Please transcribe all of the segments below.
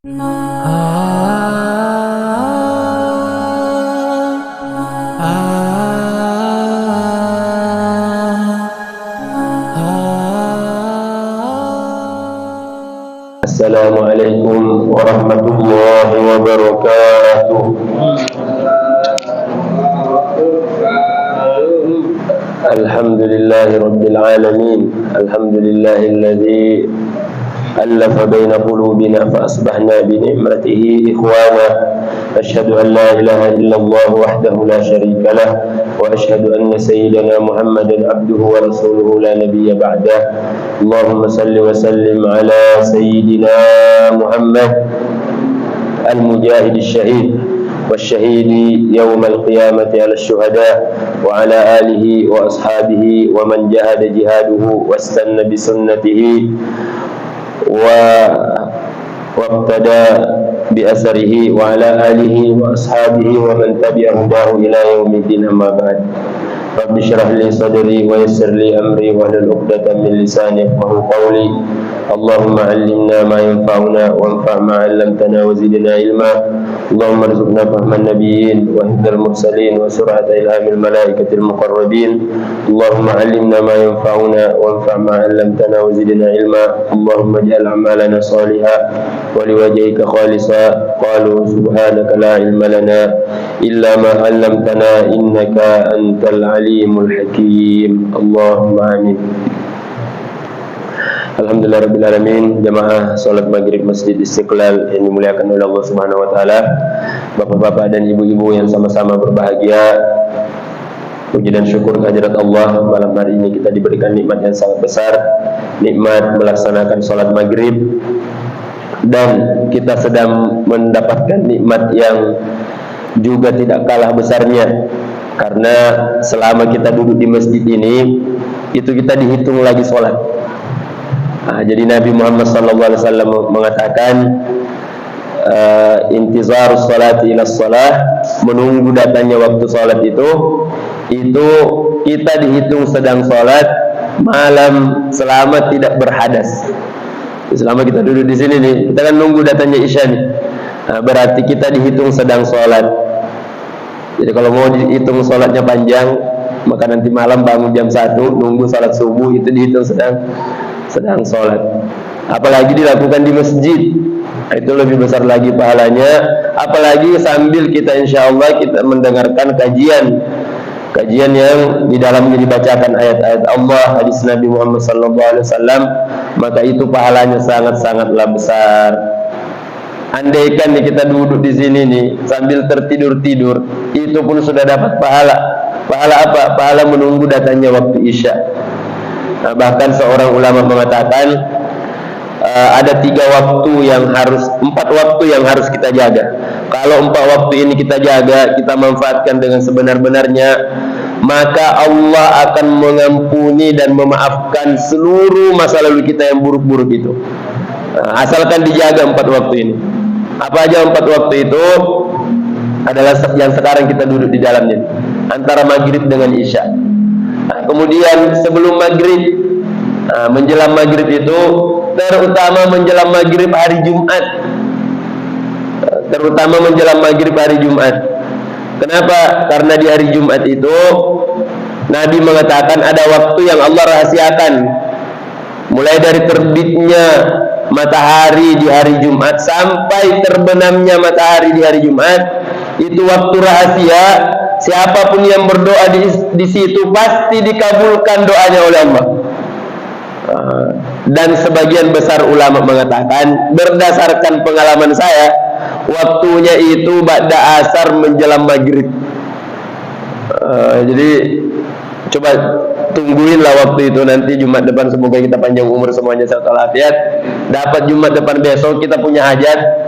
Assalamualaikum warahmatullahi wabarakatuh. Alhamdulillahi rabbil alamin. Alhamdulillahilladzi alafa baina qulubina fa asbahna bi ni'matihi ikhwana. Asyhadu an la ilaha illallah wahdahu la syarika lah wa asyhadu anna sayyidana Muhammadan abduhu wa rasuluhu la nabiyya ba'dah. Allahumma salli wa sallim ala sayyidina Muhammad al-mujahid asy-syahid والشهيد يوم القيامة على الشهداء وعلى آله وأصحابه ومن جاهد جهاده واستنى بسنته واقتدى بأثره وعلى آله وأصحابه ومن تبع هداه إلى يوم الدين. أما بعد رب اشرح لي صدري ويسر لي أمري واحلل عقدة من لساني يفقهوا قولي. اللهم علمنا ما ينفعنا وانفع ما علمتنا وزدنا علما. اللهم ارزقنا فهم النبيين وحفظ المرسلين وسرعة إلهام الملائكة المقربين. اللهم علمنا ما ينفعنا وانفع ما علمتنا وزدنا علما. اللهم اجعل أعمالنا صالحا ولوجهك خالصا. قالوا سبحانك لا علم لنا إلا ما علمتنا إنك أنت العليم الحكيم. اللهم آمين. Alhamdulillah rabbil alamin. Jamaah salat maghrib Masjid Istiqlal yang dimuliakan oleh Allah Subhanahu wa taala, bapak-bapak dan ibu-ibu yang sama-sama berbahagia. Puji dan syukur kehadirat Allah, malam hari ini kita diberikan nikmat yang sangat besar, nikmat melaksanakan salat maghrib, dan kita sedang mendapatkan nikmat yang juga tidak kalah besarnya, karena selama kita duduk di masjid ini itu kita dihitung lagi salat. Jadi Nabi Muhammad SAW mengatakan intizarus salati ila salah, menunggu datangnya waktu salat itu kita dihitung sedang salat malam selama tidak berhadas. Selama kita duduk di sini nih, kita kan nunggu datangnya isya nih. Berarti kita dihitung sedang salat. Jadi kalau mau dihitung salatnya panjang, maka nanti malam bangun jam 1 nunggu salat subuh, itu dihitung sedang sholat. Apalagi dilakukan di masjid, itu lebih besar lagi pahalanya. Apalagi sambil kita insyaallah kita mendengarkan kajian yang di dalamnya dibacakan ayat-ayat Allah, hadis Nabi Muhammad SAW, maka itu pahalanya sangat-sangatlah besar. Andaikan nih kita duduk di sini nih sambil tertidur-tidur, itu pun sudah dapat pahala. Pahala apa? Pahala menunggu datangnya waktu isya. Bahkan seorang ulama mengatakan ada 4 waktu yang harus kita jaga. Kalau 4 waktu ini kita jaga, kita manfaatkan dengan sebenar-benarnya, maka Allah akan mengampuni dan memaafkan seluruh masa lalu kita yang buruk-buruk itu. Asalkan dijaga 4 waktu ini. Apa aja 4 waktu itu? Adalah yang sekarang kita duduk di dalamnya, antara maghrib dengan isya. Kemudian sebelum maghrib, menjelang maghrib itu, terutama menjelang maghrib hari Jumat. Kenapa? Karena di hari Jumat itu Nabi mengatakan ada waktu yang Allah rahasiakan. Mulai dari terbitnya matahari di hari Jumat sampai terbenamnya matahari di hari Jumat, itu waktu rahasia. Siapapun yang berdoa di situ pasti dikabulkan doanya oleh Allah. Dan sebagian besar ulama mengatakan, berdasarkan pengalaman saya, waktunya itu ba'da asar menjelang maghrib. Jadi coba tungguinlah waktu itu nanti Jumat depan. Semoga kita panjang umur semuanya, sehat walafiat. Dapat Jumat depan besok kita punya hajat.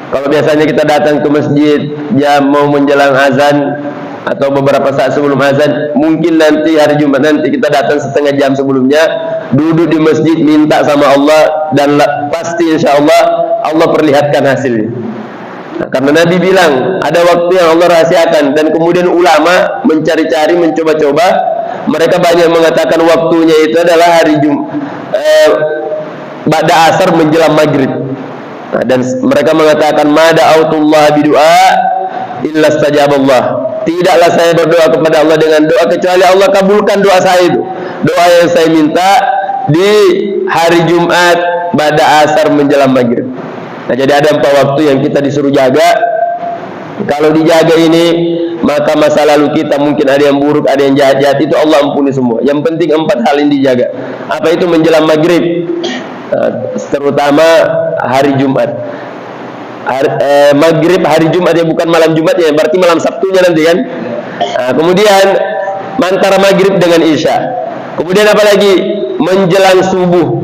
Kalau biasanya kita datang ke masjid jam mau menjelang azan atau beberapa saat sebelum azan, mungkin nanti hari Jumat nanti kita datang setengah jam sebelumnya, duduk di masjid minta sama Allah, dan pasti insya Allah perlihatkan hasilnya. Karena Nabi bilang ada waktu yang Allah rahasiakan, dan kemudian ulama mencari-cari, mencoba-coba, mereka banyak mengatakan waktunya itu adalah hari Jumat ba'da asar menjelang maghrib. Nah, dan mereka mengatakan mada autullah bidu'a illa stajaballah. Tidaklah saya berdoa kepada Allah dengan doa kecuali Allah kabulkan doa saya itu. Doa yang saya minta di hari Jumat pada asar menjelang maghrib. Nah, jadi ada 4 waktu yang kita disuruh jaga. Kalau dijaga ini, maka masa lalu kita mungkin ada yang buruk, ada yang jahat-jahat, itu Allah ampuni semua. Yang penting 4 hal ini dijaga. Apa itu? Menjelang maghrib, terutama hari Jumat. Maghrib hari Jumat ya, bukan malam Jumat ya, berarti malam Sabtunya nanti kan. Kemudian antara maghrib dengan isya. Kemudian apa lagi? Menjelang subuh.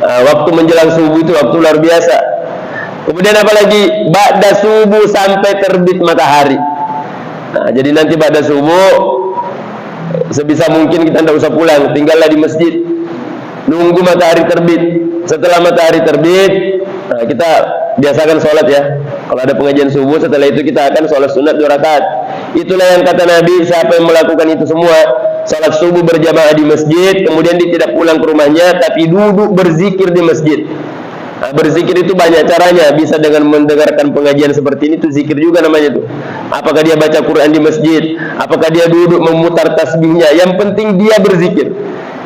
Waktu menjelang subuh itu waktu luar biasa. Kemudian apa lagi? Ba'da subuh sampai terbit matahari. Nah, jadi nanti ba'da subuh sebisa mungkin kita tidak usah pulang, tinggallah di masjid, nunggu matahari terbit. Setelah matahari terbit, nah, kita biasakan sholat ya. Kalau ada pengajian subuh, setelah itu kita akan sholat sunat 2 rakaat. Itulah yang kata Nabi, siapa yang melakukan itu semua, sholat subuh berjamaah di masjid, kemudian dia tidak pulang ke rumahnya, tapi duduk berzikir di masjid. Nah, berzikir itu banyak caranya. Bisa dengan mendengarkan pengajian seperti ini, itu zikir juga namanya tuh. Apakah dia baca Quran di masjid, apakah dia duduk memutar tasbihnya, yang penting dia berzikir.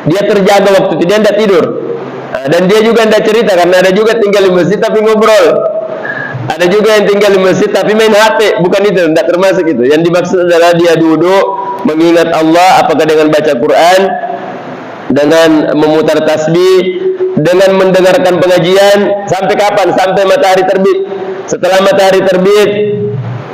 Dia terjaga waktu itu, dia tidak tidur. Nah, dan dia juga tidak cerita, karena ada juga tinggal di masjid tapi ngobrol. Ada juga yang tinggal di masjid tapi main HP. Bukan itu, tidak termasuk itu. Yang dimaksud adalah dia duduk mengingat Allah, apakah dengan baca Quran, dengan memutar tasbih, dengan mendengarkan pengajian. Sampai kapan? Sampai matahari terbit. Setelah matahari terbit,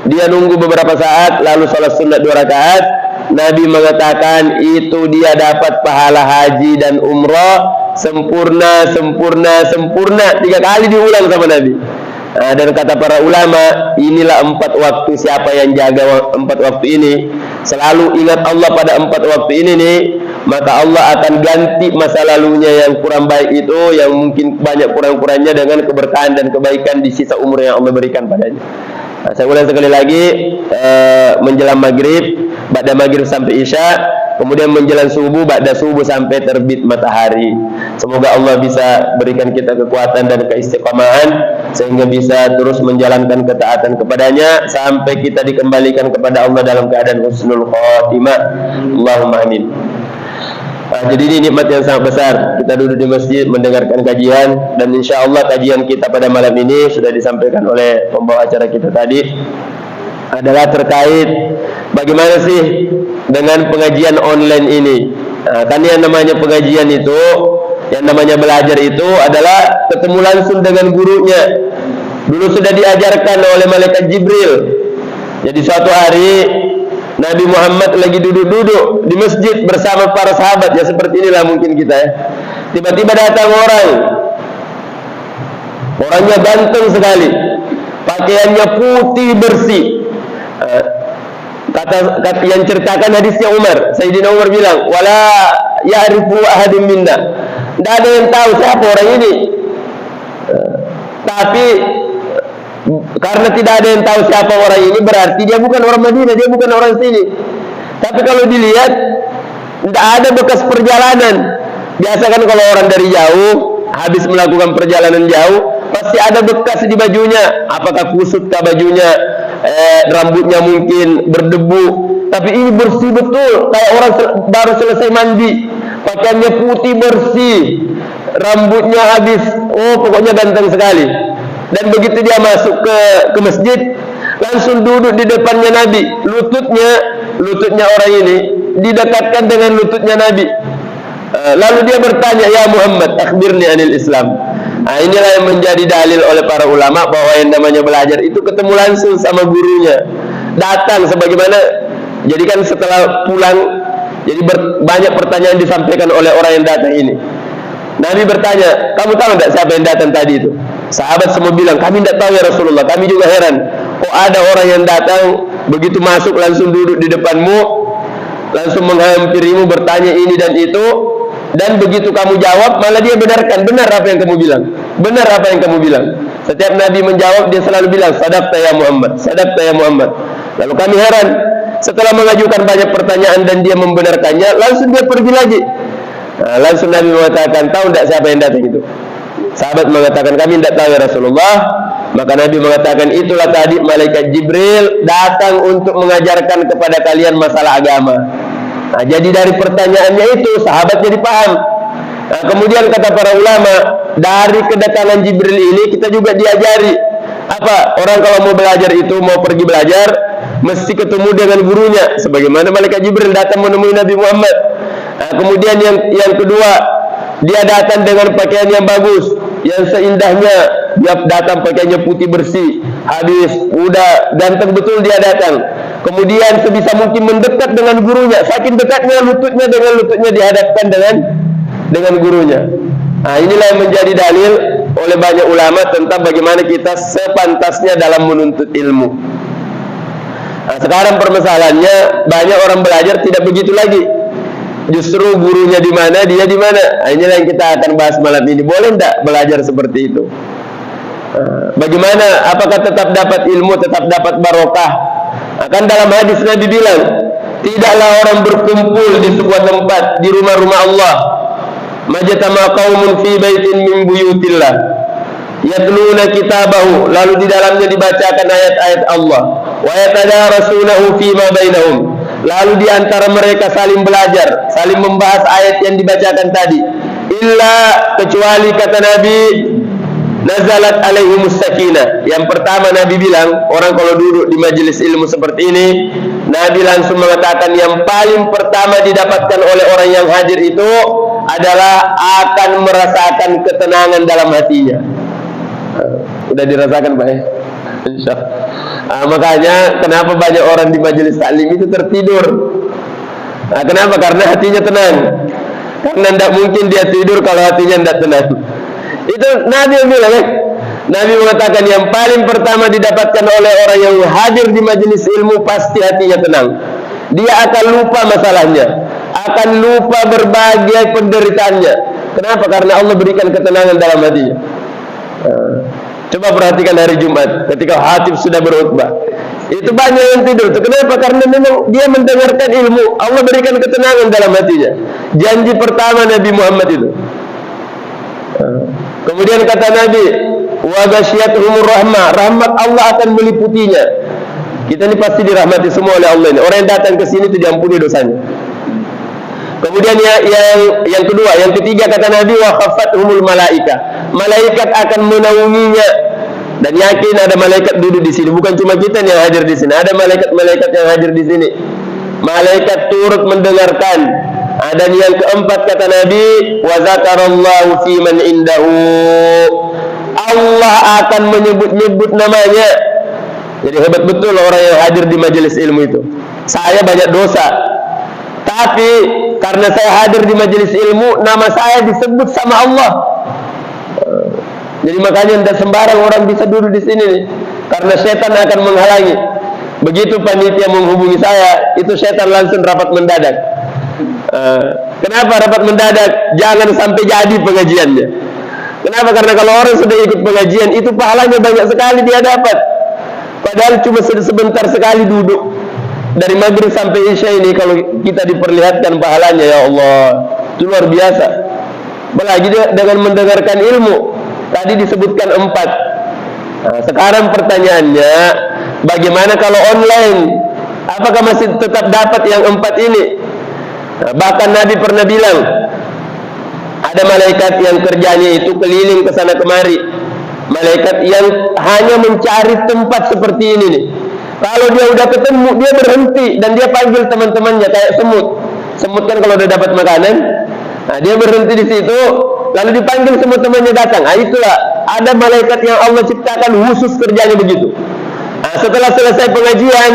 dia nunggu beberapa saat, lalu sholat sunat 2 rakaat. Nabi mengatakan itu dia dapat pahala haji dan umrah sempurna, sempurna, sempurna. 3 kali diulang sama Nabi. Nah, dan kata para ulama, inilah 4 waktu. Siapa yang jaga 4 waktu ini, selalu ingat Allah pada 4 waktu ini nih, maka Allah akan ganti masa lalunya yang kurang baik itu, yang mungkin banyak kurang-kurangnya, dengan keberkahan dan kebaikan di sisa umur yang Allah berikan padanya. Nah, saya ulang sekali lagi, menjelang maghrib, ba'da maghrib sampai isya, kemudian menjelang subuh, ba'da subuh sampai terbit matahari. Semoga Allah bisa berikan kita kekuatan dan keistiqomahan sehingga bisa terus menjalankan ketaatan kepadanya sampai kita dikembalikan kepada Allah dalam keadaan husnul khotimah. Allahumma amin. Jadi ini nikmat yang sangat besar. Kita duduk di masjid mendengarkan kajian, dan insya Allah kajian kita pada malam ini sudah disampaikan oleh pembawa acara kita tadi, adalah terkait bagaimana sih dengan pengajian online ini. Kan yang namanya pengajian itu, yang namanya belajar itu adalah ketemu langsung dengan gurunya. Dulu sudah diajarkan oleh malaikat Jibril. Jadi suatu hari Nabi Muhammad lagi duduk-duduk di masjid bersama para sahabat, ya seperti inilah mungkin kita ya. Tiba-tiba datang orang. Orangnya ganteng sekali, pakaiannya putih bersih. Kata yang ceritakan hadisnya Umar, Sayyidina Umar bilang, wala ya'rifu ahadun minna. Tidak ada yang tahu siapa orang ini. Tapi karena tidak ada yang tahu siapa orang ini, berarti dia bukan orang Madinah, dia bukan orang sini. Tapi kalau dilihat, tidak ada bekas perjalanan. Biasa kan kalau orang dari jauh, habis melakukan perjalanan jauh, pasti ada bekas di bajunya. Apakah kusutkah bajunya, rambutnya mungkin berdebu. Tapi ini bersih betul, kayak orang baru selesai mandi. Pakaiannya putih bersih, rambutnya habis, pokoknya ganteng sekali. Dan begitu dia masuk ke masjid, langsung duduk di depannya Nabi. Lututnya orang ini didekatkan dengan lututnya Nabi. Lalu dia bertanya, ya Muhammad, akhbirni anil Islam. Inilah yang menjadi dalil oleh para ulama bahwa yang namanya belajar itu ketemu langsung sama gurunya. Datang sebagaimana, jadi kan setelah pulang, jadi banyak pertanyaan disampaikan oleh orang yang datang ini. Nabi bertanya, kamu tahu tidak siapa yang datang tadi itu? Sahabat semua bilang, kami tidak tahu ya Rasulullah. Kami juga heran, kok ada orang yang datang, begitu masuk langsung duduk di depanmu, langsung menghampirimu, bertanya ini dan itu, dan begitu kamu jawab, malah dia benarkan, benar apa yang kamu bilang, benar apa yang kamu bilang. Setiap Nabi menjawab, dia selalu bilang, sadaqta ya Muhammad, sadaqta ya Muhammad. Lalu kami heran, setelah mengajukan banyak pertanyaan dan dia membenarkannya, langsung dia pergi lagi. Langsung Nabi mengatakan, tahu tidak siapa yang datang itu? Sahabat mengatakan, kami tidak tahu ya Rasulullah. Maka Nabi mengatakan, itulah tadi malaikat Jibril datang untuk mengajarkan kepada kalian masalah agama. Nah, jadi dari pertanyaannya itu sahabat jadi paham. Nah, kemudian kata para ulama, dari kedatangan Jibril ini kita juga diajari apa? Orang kalau mau belajar itu, mau pergi belajar, mesti ketemu dengan gurunya. Sebagaimana malaikat Jibril datang menemui Nabi Muhammad. Nah, kemudian yang kedua, dia datang dengan pakaian yang bagus, yang seindahnya. Dia datang pakaiannya putih bersih, habis udah ganteng betul dia datang. Kemudian sebisa mungkin mendekat dengan gurunya, saking dekatnya lututnya dengan lututnya dihadapkan dengan gurunya. Nah, inilah yang menjadi dalil oleh banyak ulama tentang bagaimana kita sepantasnya dalam menuntut ilmu. Nah, sekarang permasalahannya banyak orang belajar tidak begitu lagi. Justru gurunya di mana, dia di mana. Nah, inilah yang kita akan bahas malam ini. Boleh tidak belajar seperti itu? Bagaimana? Apakah tetap dapat ilmu, tetap dapat barokah? Akan dalam hadis Nabi bilang, tidaklah orang berkumpul di sebuah tempat di rumah-rumah Allah, majtama qaumun fi baitin min buyutillah, yatluna kitabahu, lalu di dalamnya dibacakan ayat-ayat Allah, wa yatadarasunahu fima bainahum, lalu di antara mereka saling belajar, saling membahas ayat yang dibacakan tadi, illa, kecuali kata Nabi, nazalat alaihimus sakinah. Yang pertama Nabi bilang, orang kalau duduk di majelis ilmu seperti ini, Nabi langsung mengatakan yang paling pertama didapatkan oleh orang yang hadir itu adalah akan merasakan ketenangan dalam hatinya. Udah dirasakan Pak ya? Insyaallah. Makanya kenapa banyak orang di majelis taklim itu tertidur? Kenapa? Karena hatinya tenang. Karena tidak mungkin dia tidur kalau hatinya tidak tenang. Itu Nabi bilang ya. Nabi mengatakan yang paling pertama didapatkan oleh orang yang hadir di majelis ilmu pasti hatinya tenang. Dia akan lupa masalahnya, akan lupa berbagai penderitaannya. Kenapa? Karena Allah berikan ketenangan dalam hatinya. Coba perhatikan hari Jumat ketika khatib sudah berkhutbah. Itu banyak yang tidur. Kenapa? Karena memang dia mendengarkan ilmu. Allah berikan ketenangan dalam hatinya. Janji pertama Nabi Muhammad itu. Kemudian kata Nabi, wa ghasyiyatuhumur rahmah, rahmat Allah akan meliputinya. Kita ini pasti dirahmati semua oleh Allah ini. Orang yang datang ke sini itu diampuni dosanya. Kemudian yang kedua, yang ketiga kata Nabi, wa khaffatuhumul malaika, malaikat akan menaunginya. Dan yakin ada malaikat duduk di sini, bukan cuma kita yang hadir di sini. Ada malaikat-malaikat yang hadir di sini. Malaikat turut mendengarkan. Dan yang keempat kata Nabi, wa zakarallahu fi man indahu, Allah akan menyebut-nyebut namanya. Jadi hebat betul orang yang hadir di majelis ilmu itu. Saya banyak dosa, tapi karena saya hadir di majelis ilmu, nama saya disebut sama Allah. Jadi makanya tidak sembarang orang bisa duduk di sini nih, karena setan akan menghalangi. Begitu panitia menghubungi saya, itu setan langsung rapat mendadak. Kenapa rapat mendadak? Jangan sampai jadi pengajiannya. Kenapa? Karena kalau orang sudah ikut pengajian itu pahalanya banyak sekali dia dapat. Padahal cuma sebentar sekali duduk dari maghrib sampai isya ini, kalau kita diperlihatkan pahalanya, ya Allah, itu luar biasa. Apalagi dengan mendengarkan ilmu. Tadi disebutkan 4. Nah, sekarang pertanyaannya, bagaimana kalau online? Apakah masih tetap dapat yang 4 ini? Nah, bahkan Nabi pernah bilang, ada malaikat yang kerjanya itu keliling ke sana kemari. Malaikat yang hanya mencari tempat seperti ini nih. Kalau dia udah ketemu, dia berhenti dan dia panggil teman-temannya kayak semut. Semut kan kalau udah dapat makanan, nah dia berhenti di situ, lalu dipanggil semua temannya datang. Nah, itulah ada malaikat yang Allah ciptakan khusus kerjanya begitu. Nah, setelah selesai pengajian,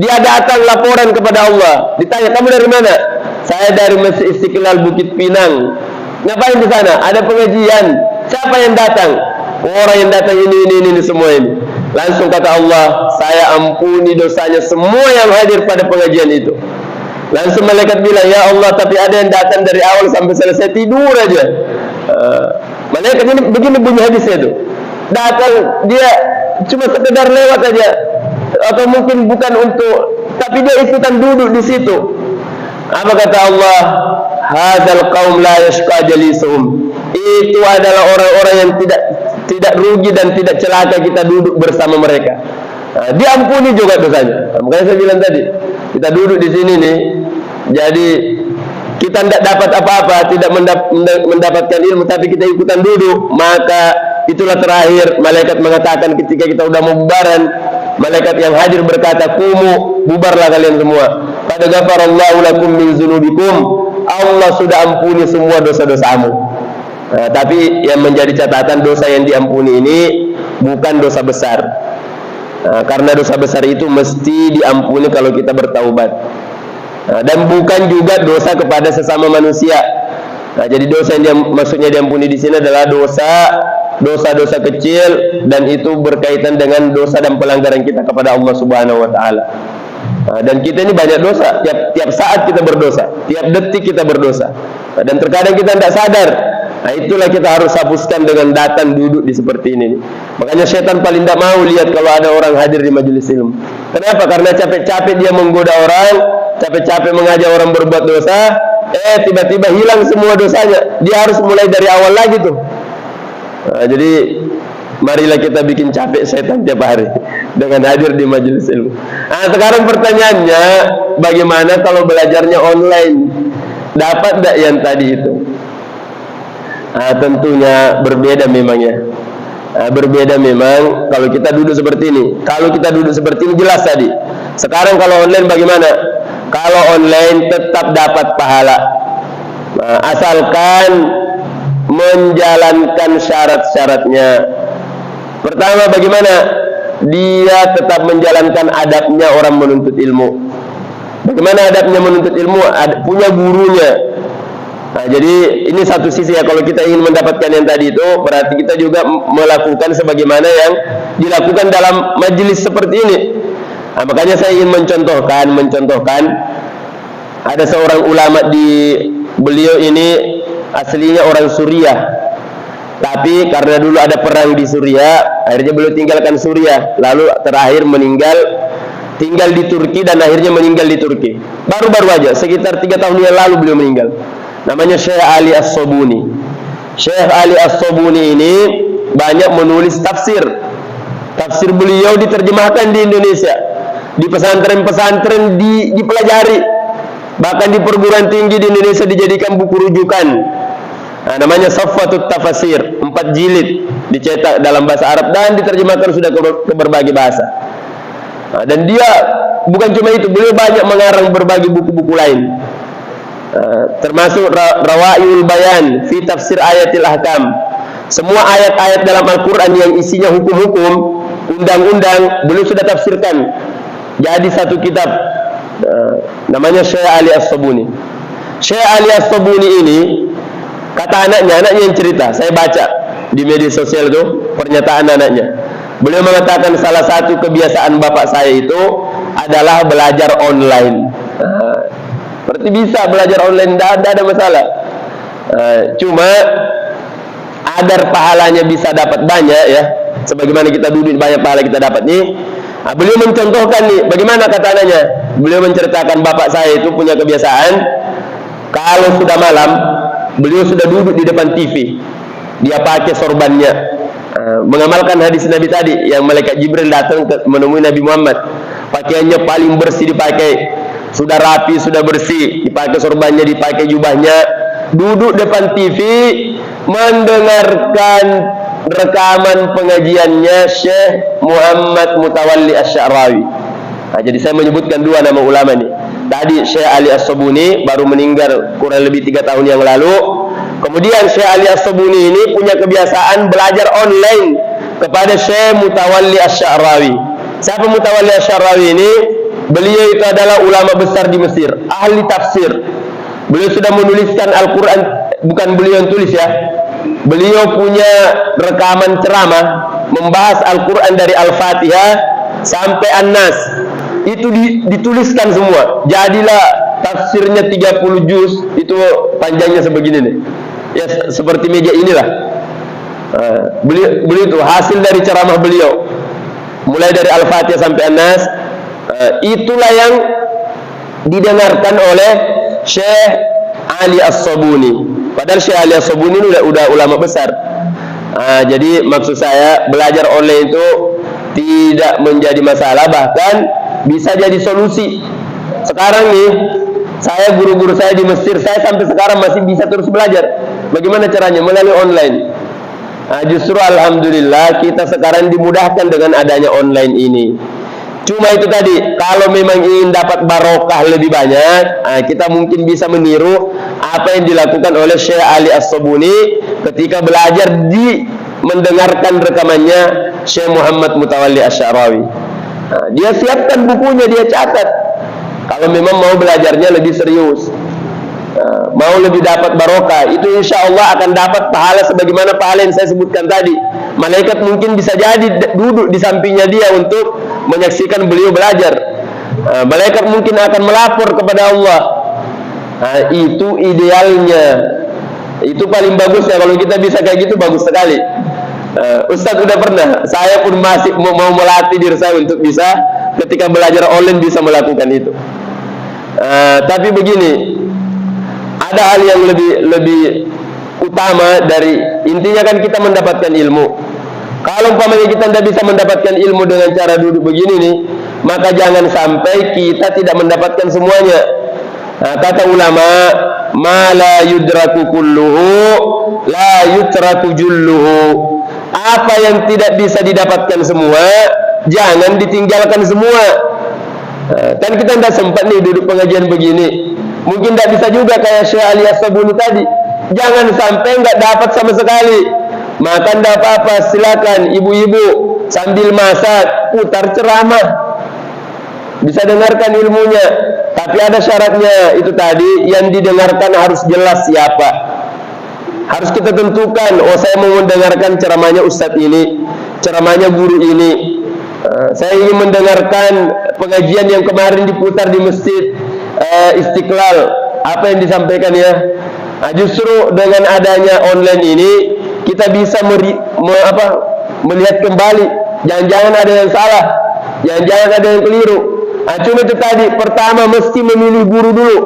dia datang laporan kepada Allah. Ditanya, kamu dari mana? Saya dari Masjid Istiqlal Bukit Pinang. Ngapain di sana? Ada pengajian. Siapa yang datang? Orang yang datang ini semua ini. Langsung kata Allah, saya ampuni dosanya semua yang hadir pada pengajian itu. Langsung malaikat bilang, ya Allah, tapi ada yang datang dari awal sampai selesai tidur aja. Malaikat ini begini bunyi hadisnya itu. Datang dia cuma sekedar lewat aja, atau mungkin bukan untuk, tapi dia ikutan duduk di situ. Apa kata Allah? Hadzal qaum la yashqa jalisuhum. itu adalah orang-orang yang tidak rugi dan tidak celaka kita duduk bersama mereka. Nah, diampuni juga dosanya. Nah, makanya saya bilang tadi, kita duduk di sini nih, jadi kita tidak dapat apa-apa, tidak mendapatkan ilmu, tapi kita ikutan duduk, maka itulah terakhir malaikat mengatakan ketika kita sudah mau bubaran, malaikat yang hadir berkata, "Kumu, bubarlah kalian semua. Qad ghafarallahu lakum min dzunubikum." Allah sudah ampuni semua dosa-dosamu. Nah, tapi yang menjadi catatan, dosa yang diampuni ini bukan dosa besar. Nah, karena dosa besar itu mesti diampuni kalau kita bertaubat. Nah, dan bukan juga dosa kepada sesama manusia. Nah, jadi dosa yang maksudnya diampuni di sini adalah dosa-dosa kecil, dan itu berkaitan dengan dosa dan pelanggaran kita kepada Allah Subhanahu wa taala. Nah, dan kita ini banyak dosa, tiap saat kita berdosa, tiap detik kita berdosa. Nah, dan terkadang kita tidak sadar. Nah, itulah kita harus hapuskan dengan datang duduk di seperti ini. Makanya setan paling tidak mau lihat kalau ada orang hadir di majelis ilmu. Kenapa? Karena capek-capek dia menggoda orang, capek-capek mengajak orang berbuat dosa, tiba-tiba hilang semua dosanya. Dia harus mulai dari awal lagi tuh. Nah, jadi marilah kita bikin capek setan tiap hari dengan hadir di majelis ilmu. Nah, sekarang pertanyaannya, bagaimana kalau belajarnya online? Dapat tidak yang tadi itu? Nah, tentunya berbeda memangnya. Nah, berbeda memang kalau kita duduk seperti ini. Kalau kita duduk seperti ini jelas tadi. Sekarang kalau online bagaimana? Kalau online tetap dapat pahala. Nah, asalkan menjalankan syarat-syaratnya. Pertama, bagaimana? Dia tetap menjalankan adabnya orang menuntut ilmu. Bagaimana adabnya menuntut ilmu? Punya gurunya. Nah, jadi ini satu sisi ya, kalau kita ingin mendapatkan yang tadi itu, berarti kita juga melakukan sebagaimana yang dilakukan dalam majelis seperti ini. Nah, makanya saya ingin mencontohkan ada seorang ulama beliau ini aslinya orang Suriah, tapi karena dulu ada perang di Suriah, akhirnya beliau tinggalkan Suriah, lalu terakhir tinggal di Turki, dan akhirnya meninggal di Turki. Baru-baru aja, sekitar 3 tahun yang lalu beliau meninggal. Namanya Syekh Ali As-Sobuni. Syekh Ali As-Sobuni ini banyak menulis tafsir. Tafsir beliau diterjemahkan di Indonesia, di pesantren-pesantren dipelajari, bahkan di perguruan tinggi di Indonesia dijadikan buku rujukan. Nah, namanya Safwatut Tafasir, 4 jilid, dicetak dalam bahasa Arab dan diterjemahkan sudah ke berbagai bahasa. Nah, dan dia bukan cuma itu, beliau banyak mengarang berbagai buku-buku lain. Termasuk Rawaiul Bayan fi Tafsir Ayatil Ahkam. Semua ayat-ayat dalam Al-Quran yang isinya hukum-hukum, undang-undang, beliau sudah tafsirkan jadi satu kitab. Namanya Syekh Ali As-Sobuni. Syekh Ali As-Sobuni ini, kata anaknya yang cerita, saya baca di media sosial itu pernyataan anaknya. Beliau mengatakan salah satu kebiasaan bapak saya itu adalah belajar online. Berarti bisa belajar online, tidak ada masalah. Cuma adar pahalanya bisa dapat banyak ya, sebagaimana kita duduk banyak pahala kita dapat nih. Nah, beliau mencontohkan nih, bagaimana kata anaknya. Beliau menceritakan bapak saya itu punya kebiasaan, kalau sudah malam beliau sudah duduk di depan TV, dia pakai sorbannya, mengamalkan hadis Nabi tadi yang malaikat Jibril datang menemui Nabi Muhammad, pakaiannya paling bersih dipakai, sudah rapi, sudah bersih, dipakai sorbannya, dipakai jubahnya, duduk depan TV mendengarkan rekaman pengajiannya Syekh Muhammad Mutawalli Asy-Sya'rawi. Nah, jadi saya menyebutkan 2 nama ulama nih. Tadi Syekh Ali As-Sobuni baru meninggal kurang lebih 3 tahun yang lalu. Kemudian Syekh Ali As-Sobuni ini punya kebiasaan belajar online kepada Syekh Mutawalli Asy-Sya'rawi. Siapa Mutawalli Asy-Sya'rawi ini? Beliau itu adalah ulama besar di Mesir, ahli tafsir. Beliau sudah menuliskan Al-Quran, bukan beliau yang tulis ya, beliau punya rekaman ceramah membahas Al-Quran dari Al-Fatihah sampai An-Nas. Itu dituliskan semua. Jadilah tafsirnya 30 juz, itu panjangnya sebegini nih. Ya seperti meja inilah. Beliau itu hasil dari ceramah beliau. Mulai dari Al-Fatihah sampai An-Nas. Itulah yang didengarkan oleh Syekh Ali As-Sobuni. Padahal Syekh Ali As-Sabuni ini udah ulama besar. Jadi maksud saya belajar online itu tidak menjadi masalah, bahkan bisa jadi solusi. Sekarang nih, saya guru-guru saya di Mesir, saya sampai sekarang masih bisa terus belajar. Bagaimana caranya? Melalui online. Justru alhamdulillah kita sekarang dimudahkan dengan adanya online ini. Cuma itu tadi, kalau memang ingin dapat barokah lebih banyak, kita mungkin bisa meniru apa yang dilakukan oleh Syekh Ali As-Sabuni ketika belajar mendengarkan rekamannya Syekh Muhammad Mutawalli Asy-Sya'rawi. Dia siapkan bukunya, dia catat. Kalau memang mau belajarnya lebih serius, mau lebih dapat barokah, itu insya Allah akan dapat pahala sebagaimana pahala yang saya sebutkan tadi. Malaikat mungkin bisa jadi duduk di sampingnya dia untuk menyaksikan beliau belajar. Malaikat mungkin akan melapor kepada Allah. Itu idealnya. Itu paling bagus ya, kalau kita bisa kayak gitu bagus sekali. Ustadz udah pernah, saya pun masih mau melatih diri saya untuk bisa ketika belajar online bisa melakukan itu. Tapi begini, ada hal yang lebih utama dari intinya kan kita mendapatkan ilmu. Kalau umpamanya kita tidak bisa mendapatkan ilmu dengan cara duduk begini nih, maka jangan sampai kita tidak mendapatkan semuanya. Kata ulama, ma la yudraku kulluhu la yutraku julluhu. Apa yang tidak bisa didapatkan semua, jangan ditinggalkan semua. Kan kita tidak sempat nih duduk pengajian begini, mungkin tidak bisa juga kayak Syekh Ali As-Sabuni tadi. Jangan sampai nggak dapat sama sekali. Maka tidak apa-apa, silakan ibu-ibu sambil masak putar ceramah, bisa dengarkan ilmunya. Tapi ada syaratnya, itu tadi yang didengarkan harus jelas siapa. Harus kita tentukan, oh saya mau mendengarkan ceramahnya ustadz ini, ceramahnya guru ini. Saya ingin mendengarkan pengajian yang kemarin diputar di masjid Istiqlal, apa yang disampaikan ya. Justru dengan adanya online ini kita bisa melihat kembali, jangan-jangan ada yang salah, jangan-jangan ada yang keliru. Cuma itu tadi, pertama mesti memilih guru dulu,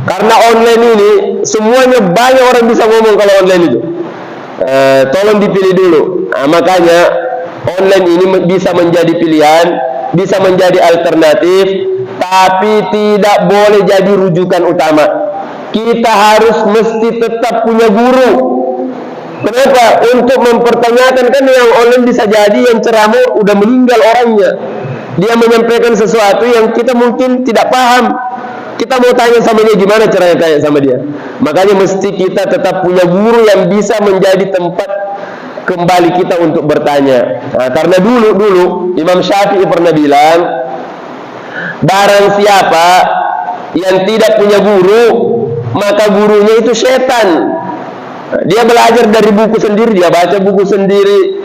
karena online ini semuanya banyak orang bisa ngomong kalau online itu. Tolong dipilih dulu. Makanya online ini bisa menjadi pilihan, bisa menjadi alternatif, tapi tidak boleh jadi rujukan utama. Kita harus mesti tetap punya guru. Kenapa? Untuk mempertanyakan, kan yang online bisa jadi yang ceramah udah meninggal orangnya. Dia menyampaikan sesuatu yang kita mungkin tidak paham. Kita mau tanya sama dia, gimana caranya tanya sama dia? Makanya mesti kita tetap punya guru yang bisa menjadi tempat kembali kita untuk bertanya. Karena dulu Imam Syafi'i pernah bilang, barang siapa yang tidak punya guru, maka gurunya itu setan. Dia belajar dari buku sendiri, dia baca buku sendiri,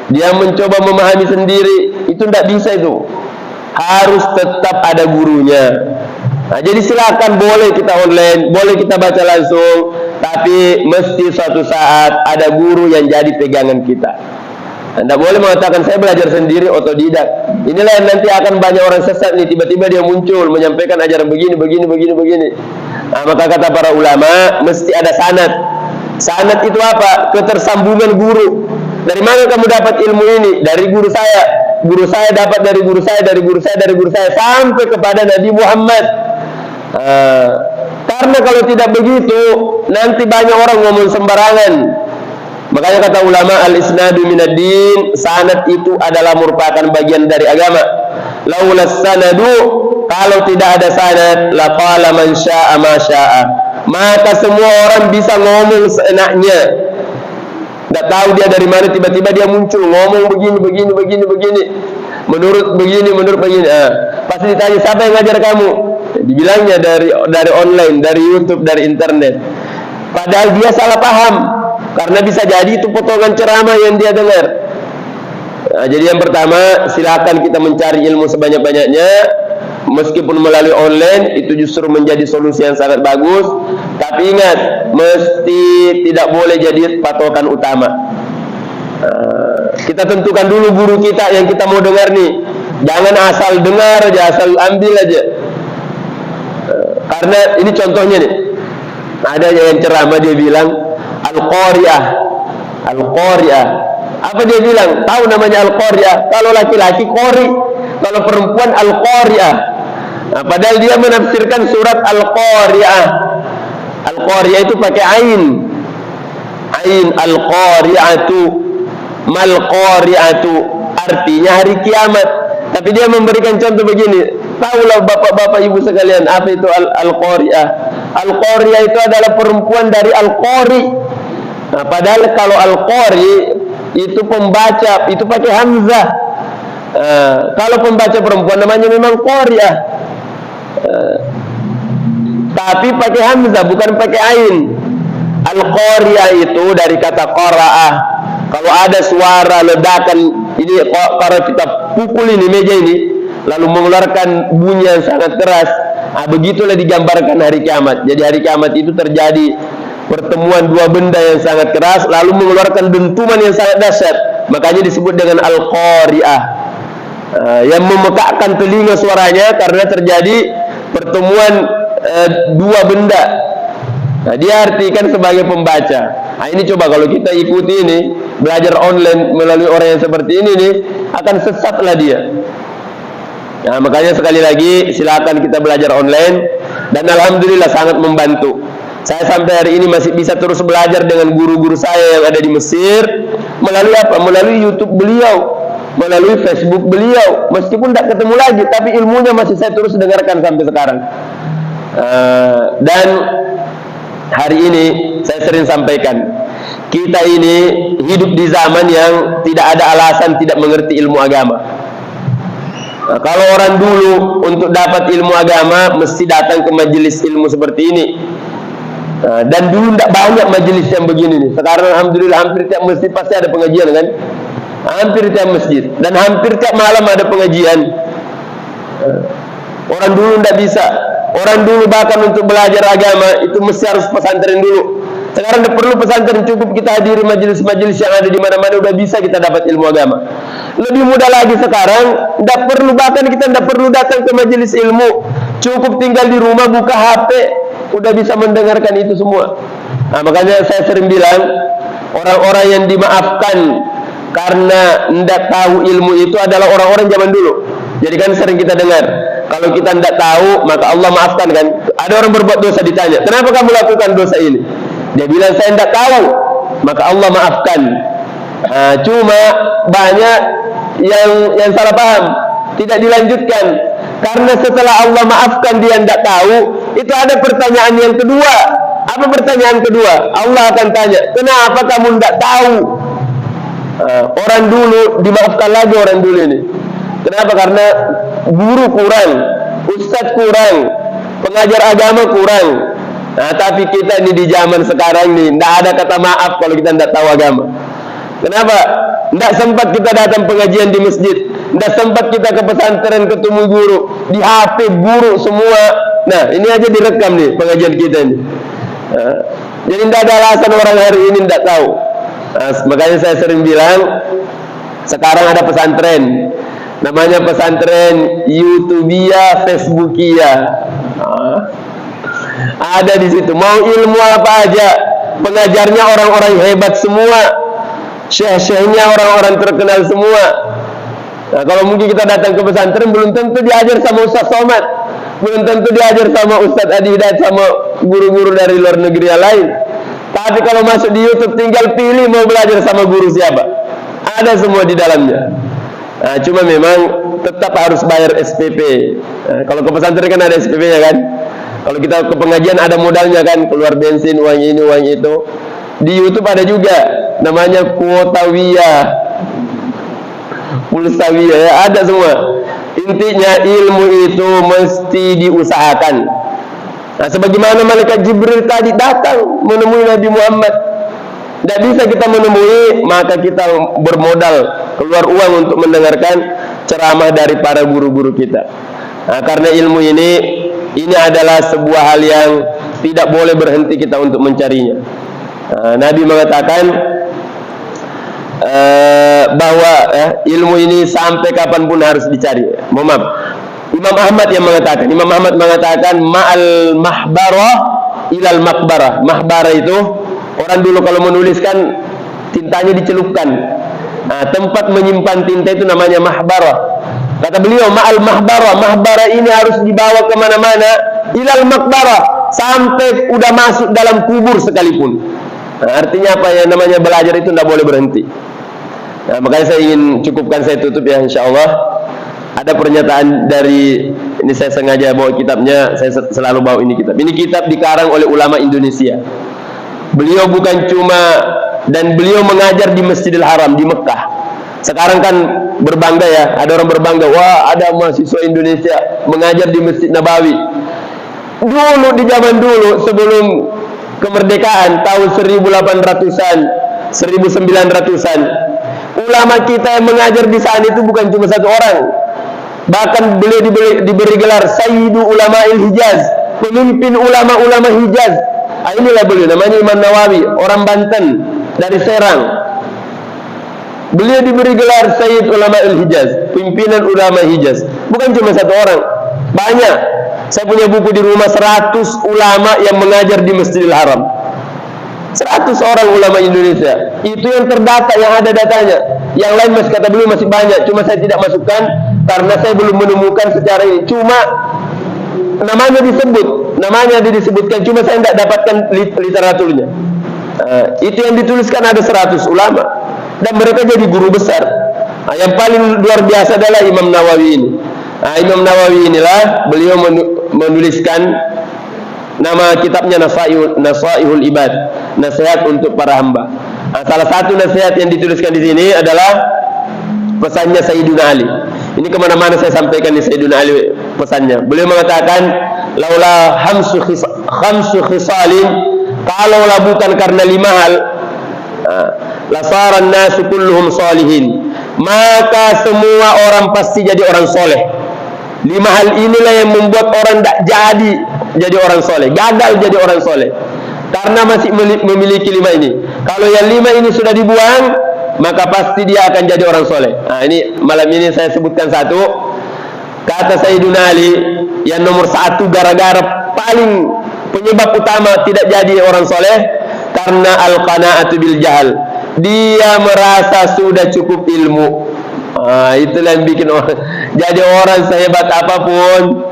dia mencoba memahami sendiri. Itu tidak bisa itu. Harus tetap ada gurunya. Jadi silakan, boleh kita online, boleh kita baca langsung, tapi mesti suatu saat ada guru yang jadi pegangan kita. Anda boleh mengatakan saya belajar sendiri, otodidak. Inilah yang nanti akan banyak orang sesat nih, tiba-tiba dia muncul menyampaikan ajaran begini. Maka kata para ulama, mesti ada sanad. Sanad itu apa? Ketersambungan guru. Dari mana kamu dapat ilmu ini? Dari guru saya. Guru saya dapat dari guru saya, dari guru saya, dari guru saya, sampai kepada Nabi Muhammad. Karena kalau tidak begitu, nanti banyak orang ngomong sembarangan. Makanya kata ulama, al-isnadu minad-din, sanad itu adalah merupakan bagian dari agama. Laulas sanadu, kalau tidak ada sanad, laqala man syaa ma syaa. Maka semua orang bisa ngomong seenaknya. Tidak tahu dia dari mana, tiba-tiba dia muncul ngomong begini. Menurut begini. Pasti ditanya, siapa yang ngajar kamu? Dibilangnya dari online, dari YouTube, dari internet. Padahal dia salah paham, karena bisa jadi itu potongan ceramah yang dia dengar. Jadi yang pertama, silakan kita mencari ilmu sebanyak-banyaknya. Meskipun melalui online, itu justru menjadi solusi yang sangat bagus. Tapi ingat, mesti tidak boleh jadi patokan utama. Kita tentukan dulu guru kita yang kita mau dengar nih. Jangan asal dengar aja, asal ambil aja. Karena ini contohnya nih, Ada yang ceramah dia bilang Al-Qari'ah. Al-Qari'ah. Apa dia bilang? Tahu namanya Al-Qari'ah? Kalau laki-laki Qari, kalau perempuan Al-Qari'ah. Nah, padahal dia menafsirkan surat Al-Qari'ah. Al-Qari'ah itu pakai ain. Ain Al-Qari'atu. Mal Qari'atu. Artinya hari kiamat. Tapi dia memberikan contoh begini. Tahulah bapak-bapak ibu sekalian apa itu Al-Qari'ah. Al-Qari'ah itu adalah perempuan dari Al-Qari. Nah, padahal kalau Al-Qari itu pembaca, itu pakai hamzah. Kalau pembaca perempuan namanya memang Qari'ah. Tapi pakai hamzah, bukan pakai ain. Al-Qari'ah itu dari kata qara'ah. Kalau ada suara ledakan, ini kalau kita pukul ini meja ini, lalu mengeluarkan bunyi yang sangat keras, begitulah digambarkan hari kiamat. Jadi hari kiamat itu terjadi pertemuan dua benda yang sangat keras, lalu mengeluarkan dentuman yang sangat dahsyat. Makanya disebut dengan Al-Qari'ah, yang memekakkan telinga suaranya karena terjadi pertemuan dua benda. Nah, dia artikan sebagai pembaca. Nah, ini coba kalau kita ikuti ini, belajar online melalui orang yang seperti ini nih, akan sesatlah dia. Nah, makanya sekali lagi silakan kita belajar online, dan alhamdulillah sangat membantu. Saya sampai hari ini masih bisa terus belajar dengan guru-guru saya yang ada di Mesir. Melalui apa? Melalui YouTube beliau, melalui Facebook beliau. Meskipun tidak ketemu lagi, tapi ilmunya masih saya terus dengarkan sampai sekarang. Dan hari ini saya sering sampaikan, kita ini hidup di zaman yang tidak ada alasan tidak mengerti ilmu agama. Nah, kalau orang dulu untuk dapat ilmu agama mesti datang ke majelis ilmu seperti ini. Dan dulu tidak banyak majelis yang begini nih. Sekarang alhamdulillah hampir tiap masjid pasti ada pengajian kan? Hampir tiap masjid, dan hampir tiap malam ada pengajian. Orang dulu tidak bisa. Orang dulu bahkan untuk belajar agama itu mesti harus pesantren dulu. Sekarang tidak perlu pesantren, cukup kita hadiri majelis-majelis yang ada di mana-mana, udah bisa kita dapat ilmu agama. Lebih mudah lagi sekarang, tidak perlu, bahkan kita tidak perlu datang ke majelis ilmu, cukup tinggal di rumah buka HP, udah bisa mendengarkan itu semua. Nah, makanya saya sering bilang, orang-orang yang dimaafkan karena tidak tahu ilmu itu adalah orang-orang zaman dulu. Jadi kan sering kita dengar, kalau kita tidak tahu maka Allah maafkan kan. Ada orang berbuat dosa ditanya, kenapa kamu lakukan dosa ini? Dia bilang saya tidak tahu, maka Allah maafkan. Cuma banyak yang salah paham, tidak dilanjutkan. Karena setelah Allah maafkan dia tidak tahu, itu ada pertanyaan yang kedua. Apa pertanyaan kedua? Allah akan tanya, kenapa kamu tidak tahu? Orang dulu dimaafkan lagi, orang dulu ini. Kenapa? Karena guru kurang, ustadz kurang, pengajar agama kurang. Nah, tapi kita ini di zaman sekarang ini tidak ada kata maaf kalau kita tidak tahu agama. Kenapa? Tidak sempat kita datang pengajian di masjid, tidak sempat kita ke pesantren ketemu guru, di HP guru semua. Nah, ini aja direkam nih pengajian kita ini. Jadi tidak ada alasan orang hari ini tidak tahu. Makanya saya sering bilang, sekarang ada pesantren, namanya pesantren YouTubia, Facebookia. Ada di situ, mau ilmu apa aja, pengajarnya orang-orang hebat semua, syekh-syekhnya orang-orang terkenal semua. Nah, kalau mungkin kita datang ke pesantren, belum tentu diajar sama Ustaz Somad, belum tentu diajar sama Ustaz Adi Hidayat, sama guru-guru dari luar negeri yang lain. Tapi kalau masuk di YouTube, tinggal pilih mau belajar sama guru siapa, ada semua di dalamnya. Nah, cuma memang tetap harus bayar SPP. Nah, kalau ke pesantren kan ada SPP-nya kan. Kalau kita ke pengajian ada modalnya kan, keluar bensin, uang ini, uang itu. Di YouTube ada juga, namanya kuotawiyah, pulsawiyah, ya, ada semua. Intinya ilmu itu mesti diusahakan. Nah, sebagaimana malaikat Jibril tadi datang menemui Nabi Muhammad, tidak bisa kita menemui, maka kita bermodal keluar uang untuk mendengarkan ceramah dari para guru-guru kita. Nah, karena ilmu ini adalah sebuah hal yang tidak boleh berhenti kita untuk mencarinya. Nabi mengatakan bahwa ilmu ini sampai kapanpun harus dicari. Mohon maaf, Imam Ahmad yang mengatakan, Imam Ahmad mengatakan ma'al mahbarah ilal makbarah. Mahbarah itu orang dulu kalau menuliskan tintanya dicelupkan. Nah, tempat menyimpan tinta itu namanya mahbarah. Kata beliau, ma'al mahbarah. Mahbarah ini harus dibawa kemana-mana. Ilal makbarah, sampai udah masuk dalam kubur sekalipun. Nah, artinya apa ya, namanya belajar itu tidak boleh berhenti. Nah, makanya saya ingin cukupkan, saya tutup ya insyaallah. Ada pernyataan dari, ini saya sengaja bawa kitabnya, saya selalu bawa ini kitab. Ini kitab dikarang oleh ulama Indonesia. Beliau bukan cuma, dan beliau mengajar di Masjidil Haram di Mekah. Sekarang kan berbangga ya, ada orang berbangga, wah ada mahasiswa Indonesia mengajar di Masjid Nabawi. Dulu di zaman dulu sebelum kemerdekaan tahun 1800-an, 1900-an, ulama kita yang mengajar di sana itu bukan cuma satu orang. Bahkan beliau diberi gelar Sayyidu Ulama'il Hijaz, pemimpin ulama-ulama Hijaz. Nah, inilah beliau, namanya Imam Nawawi, orang Banten dari Serang. Beliau diberi gelar Sayyid Ulama'il Hijaz, pimpinan ulama Hijaz. Bukan cuma satu orang, banyak. Saya punya buku di rumah 100 ulama yang mengajar di Masjidil Haram. 100 orang ulama Indonesia. Itu yang terdata, yang ada datanya. Yang lain masih, kata beliau, masih banyak. Cuma saya tidak masukkan karena saya belum menemukan secara ini. Cuma namanya disebutkan, cuma saya tidak dapatkan literaturnya. Itu yang dituliskan ada 100 ulama, dan mereka jadi guru besar. Yang paling luar biasa adalah Imam Nawawi ini. Imam Nawawi inilah beliau menuliskan, nama kitabnya Nasaihul Ibad, nasihat untuk para hamba. Salah satu nasihat yang dituliskan di sini adalah pesannya Sayyidina Ali. Ini kemana-mana saya sampaikan di Sayyidina Ali pesannya. Beliau mengatakan, laula khamsu khisalin, kalaulah bukan karena 5 hal, lasaran nasu kulluhum salihin, maka semua orang pasti jadi orang soleh. 5 hal inilah yang membuat orang tidak jadi orang soleh, gagal jadi orang soleh, karena masih memiliki 5 ini. Kalau yang 5 ini sudah dibuang, maka pasti dia akan jadi orang soleh. Nah, ini malam ini saya sebutkan satu. Kata Sayyidina Ali, yang nomor 1 gara-gara paling penyebab utama tidak jadi orang soleh, karena al-qana'atu bil jahal. Dia merasa sudah cukup ilmu. Itulah yang bikin orang jadi orang sehebat apapun,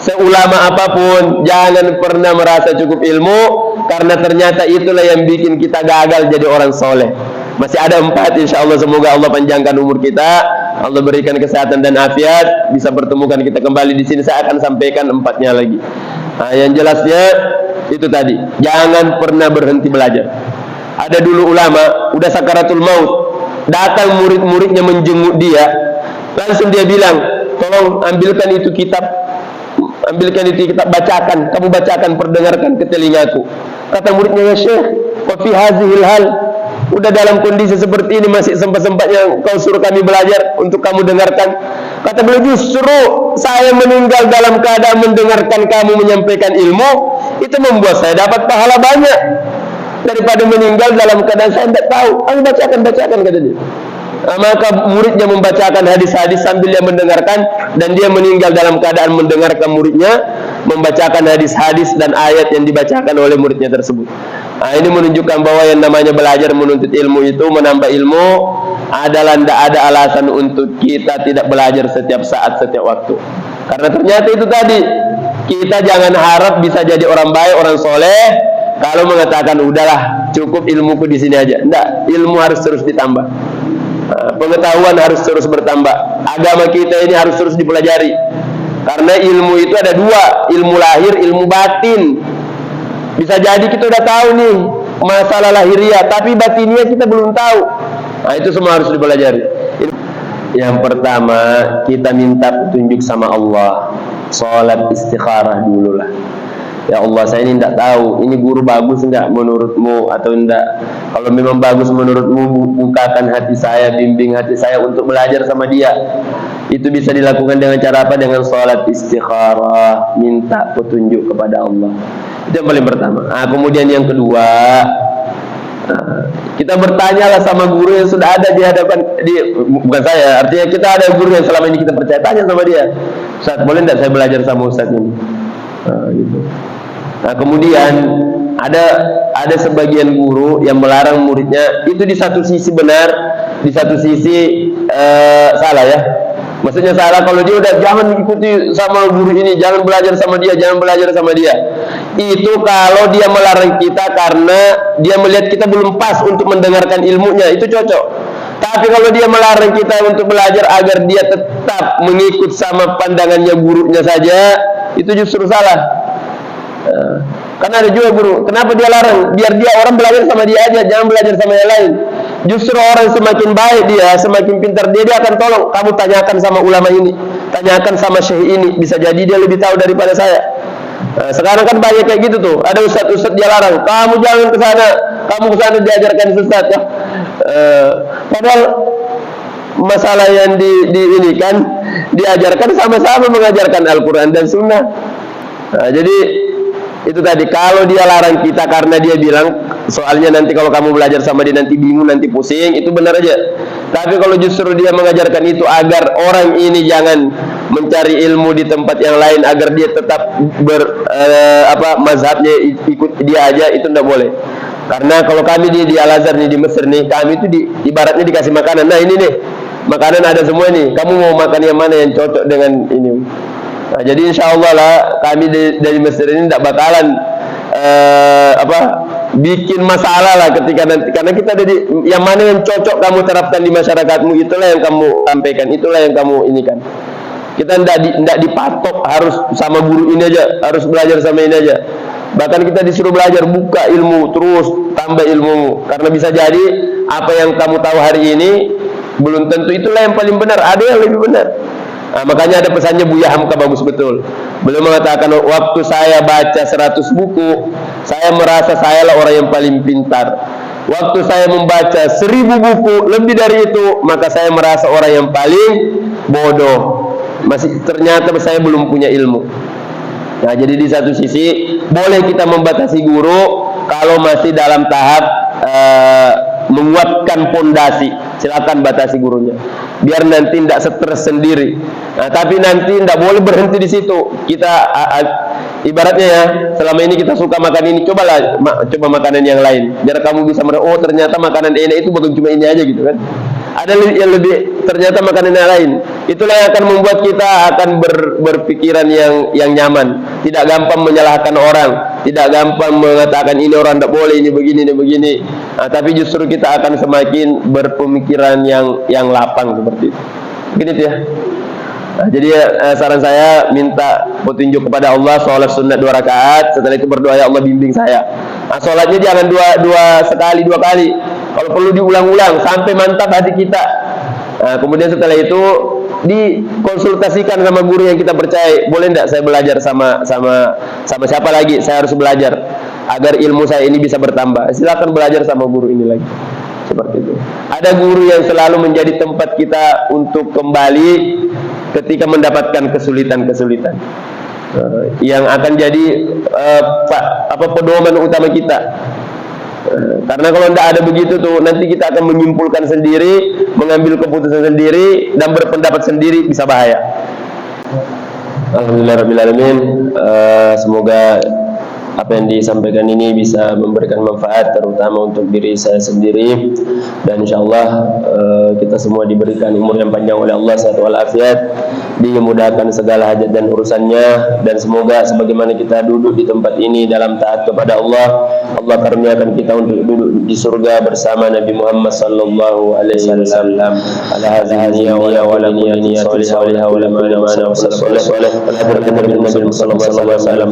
seulama apapun, jangan pernah merasa cukup ilmu, karena ternyata itulah yang bikin kita gagal jadi orang soleh. Masih ada 4, insyaallah. Semoga Allah panjangkan umur kita, Allah berikan kesehatan dan afiat, bisa pertemukan kita kembali di sini. Saya akan sampaikan 4-nya lagi. Yang jelasnya itu tadi, jangan pernah berhenti belajar. Ada dulu ulama udah sakaratul maut, datang murid-muridnya menjenguk dia, langsung dia bilang, tolong ambilkan itu kitab, bacakan, kamu bacakan, perdengarkan ke telingaku. Kata muridnya, ya Syekh, wa fi hazihil hal, udah dalam kondisi seperti ini masih sempat-sempatnya kau suruh kami belajar untuk kamu dengarkan. Kata beliau, justru saya meninggal dalam keadaan mendengarkan kamu menyampaikan ilmu, itu membuat saya dapat pahala banyak daripada meninggal dalam keadaan saya tidak tahu. Bacakan, kata dia. Maka muridnya membacakan hadis-hadis sambil dia mendengarkan, dan dia meninggal dalam keadaan mendengarkan muridnya membacakan hadis-hadis dan ayat yang dibacakan oleh muridnya tersebut. Ini menunjukkan bahwa yang namanya belajar menuntut ilmu itu, menambah ilmu adalah tidak ada alasan untuk kita tidak belajar setiap saat, setiap waktu. Karena ternyata itu tadi, kita jangan harap bisa jadi orang baik, orang soleh, kalau mengatakan udahlah cukup ilmuku di sini aja. Enggak, ilmu harus terus ditambah. Pengetahuan harus terus bertambah. Agama kita ini harus terus dipelajari. Karena ilmu itu ada 2, ilmu lahir, ilmu batin. Bisa jadi kita udah tahu nih masalah lahiriah, tapi batinnya kita belum tahu. Itu semua harus dipelajari. Yang pertama, kita minta petunjuk sama Allah. Salat istikharah dulu lah. Ya Allah, saya ini tidak tahu, ini guru bagus enggak menurutmu atau enggak. Kalau memang bagus menurutmu, bukakan hati saya, bimbing hati saya untuk belajar sama dia. Itu bisa dilakukan dengan cara apa? Dengan salat istikharah, minta petunjuk kepada Allah. Itu yang paling pertama. Kemudian yang kedua, kita bertanyalah sama guru yang sudah ada di hadapan bukan saya, artinya kita ada guru yang selama ini kita percaya, tanya sama dia, Ustaz, boleh enggak saya belajar sama Ustaz ini? Gitu. Nah, kemudian ada sebagian guru yang melarang muridnya, itu di satu sisi benar, di satu sisi salah ya. Maksudnya salah kalau dia udah jangan ikuti sama guru ini, jangan belajar sama dia, jangan belajar sama dia. Itu kalau dia melarang kita karena dia melihat kita belum pas untuk mendengarkan ilmunya, itu cocok. Tapi kalau dia melarang kita untuk belajar agar dia tetap mengikut sama pandangannya gurunya saja, itu justru salah. Karena ada juga guru, kenapa dia larang? Biar dia orang belajar sama dia aja, jangan belajar sama yang lain. Justru orang semakin baik dia, semakin pintar dia akan tolong. Kamu tanyakan sama ulama ini, tanyakan sama syekh ini, bisa jadi dia lebih tahu daripada saya. Sekarang kan banyak kayak gitu tuh. Ada ustadz dia larang, kamu jangan ke sana, kamu ke sana diajarkan sesat ya. Padahal masalah yang ini kan diajarkan sama-sama mengajarkan Al-Quran dan Sunnah. Jadi itu tadi, kalau dia larang kita karena dia bilang soalnya nanti kalau kamu belajar sama dia nanti bingung, nanti pusing, itu benar aja. Tapi kalau justru dia mengajarkan itu agar orang ini jangan mencari ilmu di tempat yang lain, agar dia tetap mazhabnya ikut dia aja, itu tidak boleh. Karena kalau kami di Al-Azhar nih, di Mesir nih, kami itu ibaratnya dikasih makanan. Nah ini nih, makanan ada semua nih, kamu mau makan yang mana yang cocok dengan ini. Nah, jadi insya Allah lah kami dari Mesir ini tidak bakalan bikin masalah lah ketika nanti, karena kita ada yang mana yang cocok kamu terapkan di masyarakatmu, itulah yang kamu sampaikan, itulah yang kamu ini kan. Kita tidak dipatok harus sama guru ini aja, harus belajar sama ini aja. Bahkan kita disuruh belajar, buka ilmu terus, tambah ilmu, karena bisa jadi apa yang kamu tahu hari ini belum tentu itulah yang paling benar, ada yang lebih benar. Nah, makanya ada pesannya Buya Hamka bagus betul. Beliau mengatakan, waktu saya baca 100 buku, saya merasa sayalah orang yang paling pintar. Waktu saya membaca 1000 buku, lebih dari itu, maka saya merasa orang yang paling bodoh. Ternyata saya belum punya ilmu. Nah, jadi di satu sisi boleh kita membatasi guru kalau masih dalam tahap menguatkan pondasi, silakan batasi gurunya, biar nanti tidak stres sendiri. Nah, tapi nanti tidak boleh berhenti di situ. Kita ibaratnya ya, selama ini kita suka makan ini, coba makanan yang lain, biar kamu bisa merasa, oh ternyata makanan enak itu bukan cuma ini aja gitu kan. Ada yang lebih, ternyata makanan yang lain. Itulah yang akan membuat kita akan berpikiran yang nyaman, tidak gampang menyalahkan orang, tidak gampang mengatakan ini orang tidak boleh, ini begini, ini begini. Nah, tapi justru kita akan semakin berpemikiran yang lapang seperti itu. Begini itu ya. Nah, jadi saran saya, minta petunjuk kepada Allah, sholat sunat 2 rakaat, setelah itu berdoa, ya Allah bimbing saya. Nah, sholatnya jangan dua kali, kalau perlu diulang-ulang sampai mantap hati kita. Nah, kemudian setelah itu dikonsultasikan sama guru yang kita percaya, boleh tidak saya belajar sama siapa lagi, saya harus belajar agar ilmu saya ini bisa bertambah. Silakan belajar sama guru ini lagi. Seperti itu. Ada guru yang selalu menjadi tempat kita untuk kembali ketika mendapatkan kesulitan-kesulitan, yang akan jadi pedoman utama kita. Karena kalau tidak ada begitu tuh, nanti kita akan menyimpulkan sendiri, mengambil keputusan sendiri, dan berpendapat sendiri, bisa bahaya. Alhamdulillahirrahmanirrahim. Semoga apa yang disampaikan ini bisa memberikan manfaat, terutama untuk diri saya sendiri, dan insyaallah kita semua diberikan umur yang panjang oleh Allah, sehat walafiat, dimudahkan segala hajat dan urusannya, dan semoga sebagaimana kita duduk di tempat ini dalam taat kepada Allah, Allah karuniakan kita untuk duduk di surga bersama Nabi Muhammad sallallahu alaihi wasallam. Ala hadhihi wa ala niyyati salihah wa la mana wa sallallahu alaihi wasallam sallallahu alaihi wasallam.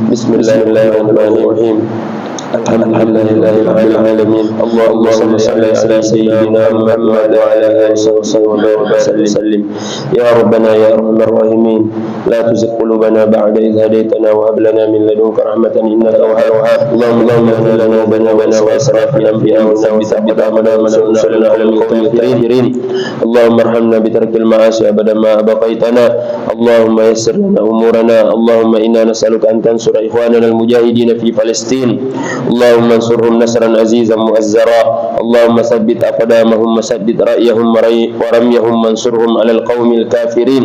Bismillahirrahmanirrahim. Alhamdulillahi rabbil alamin. Allahumma salli ala sayyidina Muhammad wa ala alihi wa sallim. Ya rabbana ya arhamar rahimin, la tuzigh qulubana ba'da idh hadaytana wa hab lana min ladunka rahmatan innaka wahhab. Allahumma ighfir lana dhunubana wa israfana fi amrina wa thabbit aqdamana wa ansurna 'alal qawmil kafirin. Allahumma arhamna bi tarkil ma'asi abadan ma abqaitana. Allahumma yassir lana umurana. Allahumma inna nas'aluka an tansura ikhwanana al-mujahidin fi Palestin. اللهم انصرهم نصرا عزيزا مؤزرا. اللهم ثبت أقدامهم وسدد رأيهم ورميهم وانصرهم على القوم الكافرين.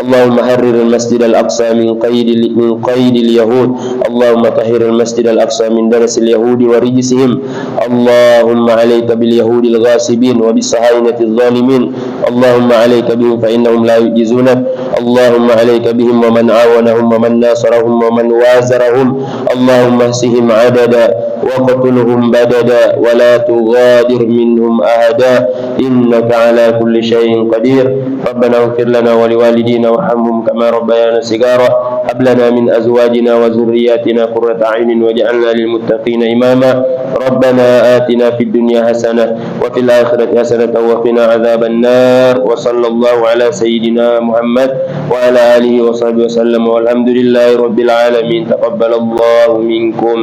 اللهم حرر المسجد الأقصى من قيد اليهود. اللهم طهر المسجد الأقصى من درس اليهود ورجسهم. اللهم عليك باليهود الغاصبين وبالصهاينة الظالمين. اللهم عليك بهم فإنهم لا يعجزونك. اللهم عليك بهم ومن عاونهم ومن ناصرهم ومن وازرهم. اللهم احصهم عددا وقتلهم بددا ولا تغادر منهم أحدا إنك على كل شيء قدير. ربنا اغفر لنا ولوالدينا وارحمهم كما ربيانا صغارا. هب لنا من أزواجنا وذرياتنا قرة أعين واجعلنا للمتقين إماما. ربنا آتنا في الدنيا حسنة وفي الآخرة حسنة وقنا عذاب النار. وصلى الله على سيدنا محمد وعلى آله وصحبه وسلم والحمد لله رب العالمين. تقبل الله منكم.